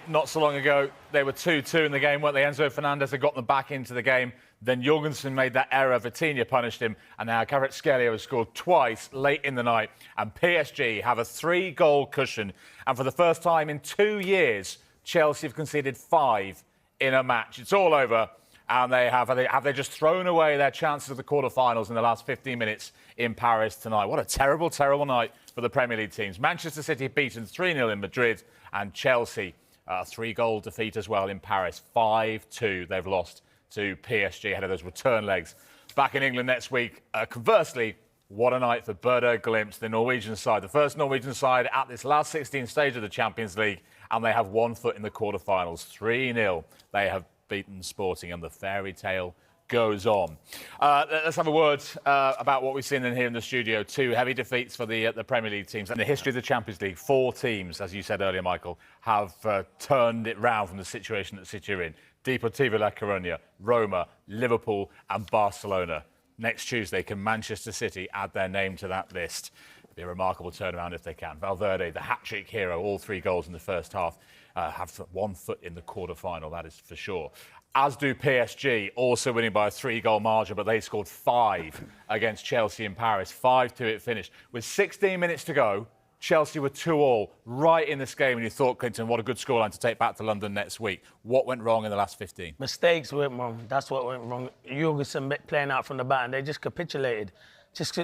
Not so long ago, they were 2-2 in the game, weren't they? Enzo Fernandez had got them back into the game. Then Jorgensen made that error. Vitinha punished him. And now Kvaratskhelia has scored twice late in the night. And PSG have a 3-goal cushion. And for the first time in 2 years, Chelsea have conceded 5 in a match. It's all over. And have they just thrown away their chances of the quarterfinals in the last 15 minutes in Paris tonight? What a terrible, terrible night for the Premier League teams. Manchester City beaten 3-0 in Madrid, and Chelsea a 3-goal defeat as well in Paris. 5-2 they've lost to PSG ahead of those return legs back in England next week. Conversely, what a night for Bodo Glimt, the Norwegian side. The first Norwegian side at this last 16 stage of the Champions League, and they have one foot in the quarterfinals. 3-0 they have beaten Sporting, and the fairy tale goes on. Let's have a word about what we've seen in here in the studio. 2 heavy defeats for the Premier League teams. In the history of the Champions League, 4 teams, as you said earlier, Michael, have turned it round from the situation that City are in. Deportivo La Coruña, Roma, Liverpool and Barcelona. Next Tuesday, can Manchester City add their name to that list? It'd be a remarkable turnaround if they can. Valverde, the hat-trick hero, all 3 goals in the first half, have one foot in the quarter-final, that is for sure. As do PSG, also winning by a 3-goal margin, but they scored 5 against Chelsea in Paris. 5-2 it finished. With 16 minutes to go, Chelsea were 2-2 right in this game, and you thought, Clinton, what a good scoreline to take back to London next week. What went wrong in the last 15? Mistakes went wrong. That's what went wrong. Jorgensen playing out from the back, and they just capitulated. Just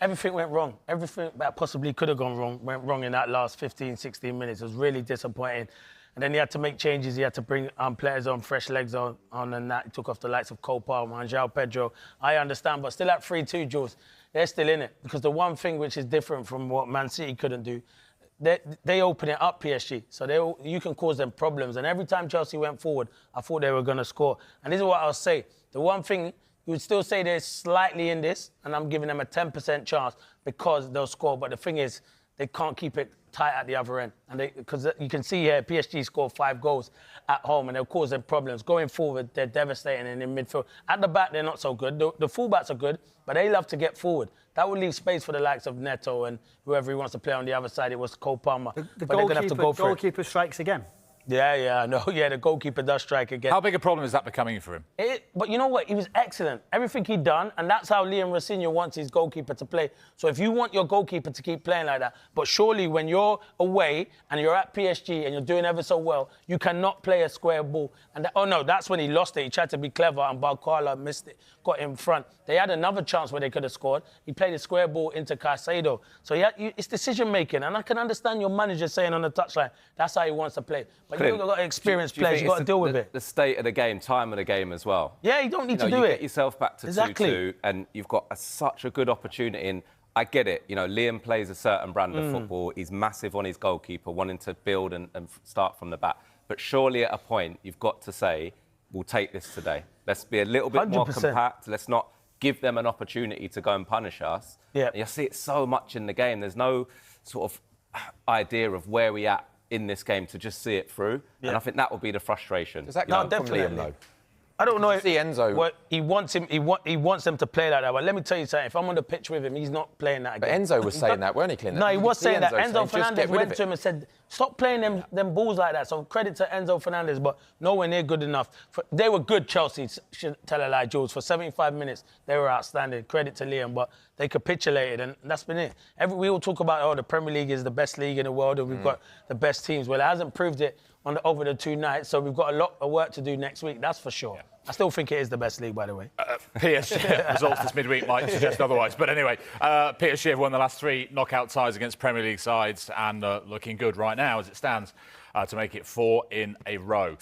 everything went wrong. Everything that possibly could have gone wrong went wrong in that last 15, 16 minutes. It was really disappointing. And then he had to make changes. He had to bring players on, fresh legs on, and that. He took off the likes of Cole Palmer and João Pedro. I understand, but still at 3-2, Jules, they're still in it. Because the one thing which is different from what Man City couldn't do, they open it up, PSG. So you can cause them problems. And every time Chelsea went forward, I thought they were going to score. And this is what I'll say. The one thing, you would still say they're slightly in this, and I'm giving them a 10% chance because they'll score. But the thing is, they can't keep it tight at the other end. And because you can see here, PSG scored 5 goals at home, and they'll cause them problems. Going forward, they're devastating, and in midfield. At the back, they're not so good. The fullbacks are good, but they love to get forward. That would leave space for the likes of Neto and whoever he wants to play on the other side. It was Cole Palmer. The but they're going to have to go for goalkeeper strikes again. Yeah, I know. Yeah, the goalkeeper does strike again. How big a problem is that becoming for him? But you know what? He was excellent. Everything he'd done, and that's how Liam Rosinha wants his goalkeeper to play. So if you want your goalkeeper to keep playing like that, but surely when you're away and you're at PSG and you're doing ever so well, you cannot play a square ball. And that's when he lost it. He tried to be clever, and Balcarla missed it, got in front. They had another chance where they could have scored. He played a square ball into Caicedo. So it's decision-making, and I can understand your manager saying on the touchline, that's how he wants to play. But you've got experienced players, you've got to deal with it. The state of the game, time of the game as well. Yeah, you don't need to do it. You get yourself back to 2-2, and you've got such a good opportunity. And I get it. Liam plays a certain brand of football. He's massive on his goalkeeper, wanting to build and start from the back. But surely at a point, you've got to say, we'll take this today. Let's be a little bit 100%. More compact. Let's not give them an opportunity to go and punish us. Yeah. You see it so much in the game. There's no sort of idea of where we at in this game to just see it through. Yeah. And I think that will be the frustration. Does that come definitely. from Liam, though? I don't know if see Enzo. Well, he wants them to play like that. But let me tell you something. If I'm on the pitch with him, he's not playing that again. But Enzo was saying that, weren't he, Clint? No, he was saying that. Enzo saying, Fernandez went to him and said, stop playing them balls like that. So credit to Enzo Fernandez, but nowhere near good enough. They were good, Chelsea, should tell a lie, Jules. For 75 minutes, they were outstanding. Credit to Liam, but they capitulated, and that's been it. We all talk about, the Premier League is the best league in the world, and we've got the best teams. Well, it hasn't proved it over the 2 nights, so we've got a lot of work to do next week, that's for sure. Yeah. I still think it is the best league, by the way. PSG results this midweek might suggest otherwise. But anyway, PSG have won the last 3 knockout ties against Premier League sides and looking good right now as it stands to make it 4 in a row.